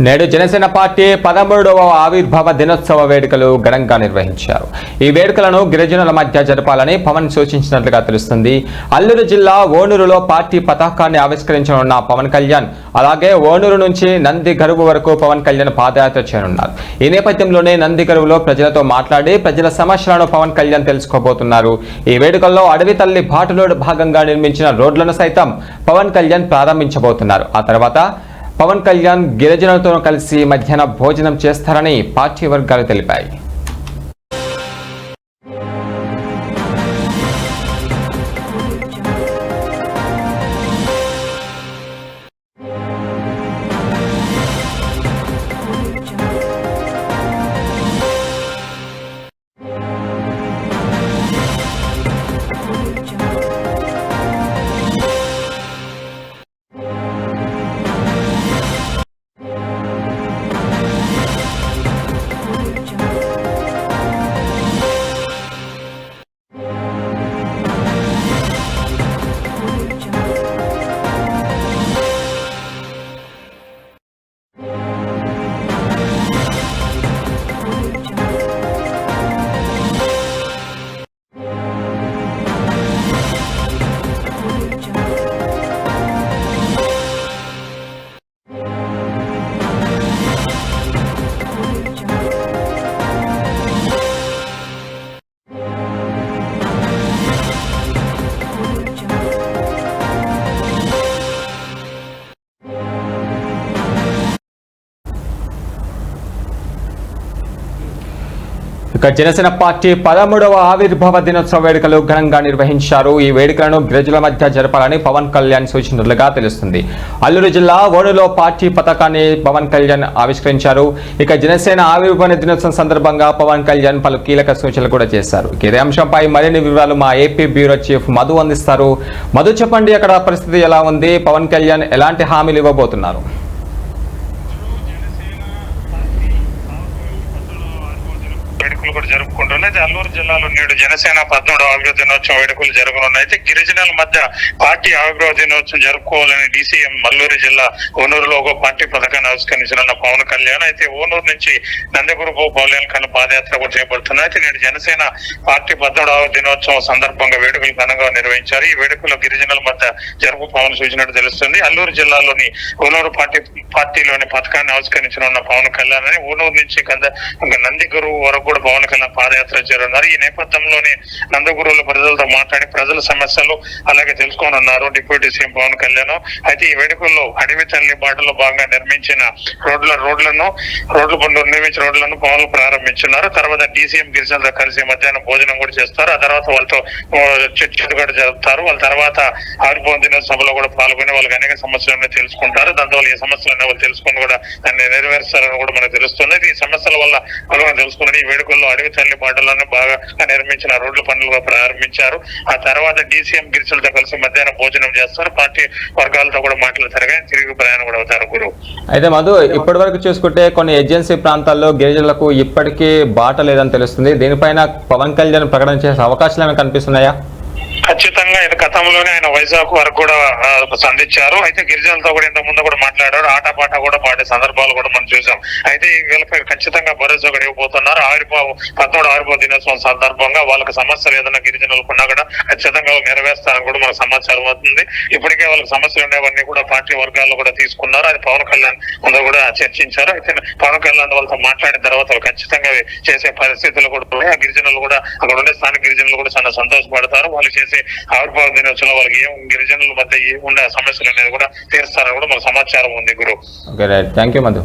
నేడు జనసేన పార్టీ 13వ ఆవిర్భావ దినోత్సవ వేడుకలు ఘనంగా నిర్వహించారు. ఈ వేడుకలను గిరిజనుల మధ్య జరపాలని పవన్ సూచించినట్లుగా తెలుస్తుంది. అల్లూరు జిల్లా ఓనూరులో పార్టీ పతాకాన్ని ఆవిష్కరించనున్న పవన్ కళ్యాణ్, అలాగే ఓనూరు నుంచి నంది గరువు వరకు పవన్ కళ్యాణ్ పాదయాత్ర చేయనున్నారు. ఈ నేపథ్యంలోనే నంది గరువులో ప్రజలతో మాట్లాడి ప్రజల సమస్యలను పవన్ కళ్యాణ్ తెలుసుకోబోతున్నారు. ఈ వేడుకల్లో అడవి తల్లి బాటలో భాగంగా నిర్మించిన రోడ్లను సైతం పవన్ కళ్యాణ్ ప్రారంభించబోతున్నారు. ఆ తర్వాత పవన్ కళ్యాణ్ గిరిజనులతో కలిసి మధ్యాహ్న భోజనం చేస్తారని పార్టీ వర్గాలు తెలిపాయి. ఇక జనసేన పార్టీ 13వ ఆవిర్భావ దినోత్సవ వేడుకలు ఘనంగా నిర్వహించారు. ఈ వేడుకలను గిరిజనుల మధ్య జరపాలని పవన్ కళ్యాణ్ సూచించినట్లుగా తెలుస్తుంది. అల్లూరు జిల్లా ఓనూరులో పార్టీ పతాకాన్ని పవన్ కళ్యాణ్ ఆవిష్కరించారు. ఇక జనసేన ఆవిర్భావ దినోత్సవం సందర్భంగా పవన్ కళ్యాణ్ పలు కీలక సూచనలు కూడా చేశారు. ఇదే అంశంపై మరిన్ని వివరాలు మా ఏపీ బ్యూరో చీఫ్ మధు అందిస్తారు. మధు, చెప్పండి, అక్కడ పరిస్థితి ఎలా ఉంది? పవన్ కళ్యాణ్ ఎలాంటి హామీలు ఇవ్వబోతున్నారు? వేడుకలు కూడా జరుపుకుంటున్నాయి. అల్లూరు జిల్లాలో నేడు జనసేన 13వ ఆవిర్భావ దినోత్సవం వేడుకలు జరగనున్నాయి. అయితే గిరిజనుల మధ్య పార్టీ ఆవిర్భావ దినోత్సవం జరుపుకోవాలని డీసీఎం అల్లూరు జిల్లా ఓనూరులో ఒక పార్టీ పథకాన్ని ఆవిష్కరించనున్న పవన్ కళ్యాణ్ అయితే ఓనూరు నుంచి నందిగురుపు పౌల్యాల పాదయాత్ర కూడా చేపడుతున్నాయి. అయితే నేడు జనసేన పార్టీ 13వ దినోత్సవం సందర్భంగా వేడుకలు ఘనంగా నిర్వహించారు. ఈ వేడుకలో గిరిజనుల మధ్య జరుపు పవన్ సూచించినట్టు తెలుస్తుంది. అల్లూరు జిల్లాలోని ఓనూరు పార్టీలోని పథకాన్ని ఆవిష్కరించనున్న పవన్ కళ్యాణ్ అని ఓనూరు నుంచి నందిగురువు వరకు కూడా పవన్ కళ్యాణ్ పాదయాత్ర చేరున్నారు. ఈ నేపథ్యంలోనే నందగురువుల ప్రజలతో మాట్లాడి ప్రజల సమస్యలు అలాగే తెలుసుకోనున్నారు డిప్యూటీ సీఎం పవన్ కళ్యాణ్. అయితే ఈ వేడుకల్లో అడవి తల్లి బాటలో భాగంగా నిర్మించిన రోడ్లను పవన్ ప్రారంభించున్నారు. తర్వాత డీసీఎం గిరిజనులతో కలిసి మధ్యాహ్నం భోజనం కూడా చేస్తారు. ఆ తర్వాత వాళ్ళతో చర్చలు కూడా జరుపుతారు. వాళ్ళ తర్వాత ఆవిర్భావ దినోత్సవంలో కూడా పాల్గొని వాళ్ళకి అనేక సమస్యలను తెలుసుకుంటారు. దాంతో ఈ సమస్యలను వాళ్ళు తెలుసుకుని కూడా దాన్ని నెరవేరుస్తారని కూడా మనకు తెలుస్తుంది. ఈ సమస్యల వల్ల మనం తెలుసుకుని ఈ వేడుకల్లో అడవి తల్లి బాటలను బాగా నిర్మించిన రోడ్ల పనులు ప్రారంభించారు. ఆ తర్వాత డీసీఎం గిరిజనులతో కలిసి మధ్యాహ్నం భోజనం చేస్తారు. పార్టీ వర్గాలతో కూడా మాట్లాడతారు, కానీ తిరిగి ప్రయాణం కూడా అవుతారు. గురు అయితే మధు, ఇప్పటి వరకు చూసుకుంటే కొన్ని ఏజెన్సీ ప్రాంతాల్లో గిరిజనులకు ఇప్పటికీ బాట లేదని తెలుస్తుంది. దీనిపైన పవన్ కళ్యాణ్ ప్రకటన చేసే అవకాశాలు ఏమైనా కనిపిస్తున్నాయా? ఖచ్చితంగా ఇది గతంలోనే ఆయన వైజాగ్ వరకు కూడా సంధించారు. అయితే గిరిజనులతో కూడా ఇంత ముందు కూడా మాట్లాడారు. ఆటపాట కూడా పాడే సందర్భాలు కూడా మనం చూసాం. అయితే వీళ్ళపై ఖచ్చితంగా భరోసా కూడా ఇవ్వబోతున్నారు. 13వ ఆవిర్భావ దినోత్సవం సందర్భంగా వాళ్ళకి సమస్యలు ఏదైనా గిరిజనులకు ఉన్నా కూడా ఖచ్చితంగా నెరవేర్స్తారని కూడా మనకు సమాచారం అవుతుంది. ఇప్పటికే వాళ్ళకి సమస్యలు ఉండేవన్నీ కూడా పార్టీ వర్గాల్లో కూడా తీసుకున్నారు. అది పవన్ కళ్యాణ్ అందరూ కూడా చర్చించారు. అయితే పవన్ కళ్యాణ్ వాళ్ళతో మాట్లాడిన తర్వాత వాళ్ళు ఖచ్చితంగా చేసే పరిస్థితులు కూడా ఉన్నాయి. ఆ గిరిజనులు కూడా అక్కడ ఉండే స్థానిక గిరిజనులు కూడా చాలా సంతోషపడతారు. వాళ్ళు చేసే ఆవిర్భావ దినోత్సవంలో వాళ్ళకి ఏం గిరిజనుల మధ్య ఏముండే సమస్యలు అనేది కూడా తీరుస్తారని కూడా మనకు సమాచారం ఉంది. గురు okay, right. Thank you Madhu.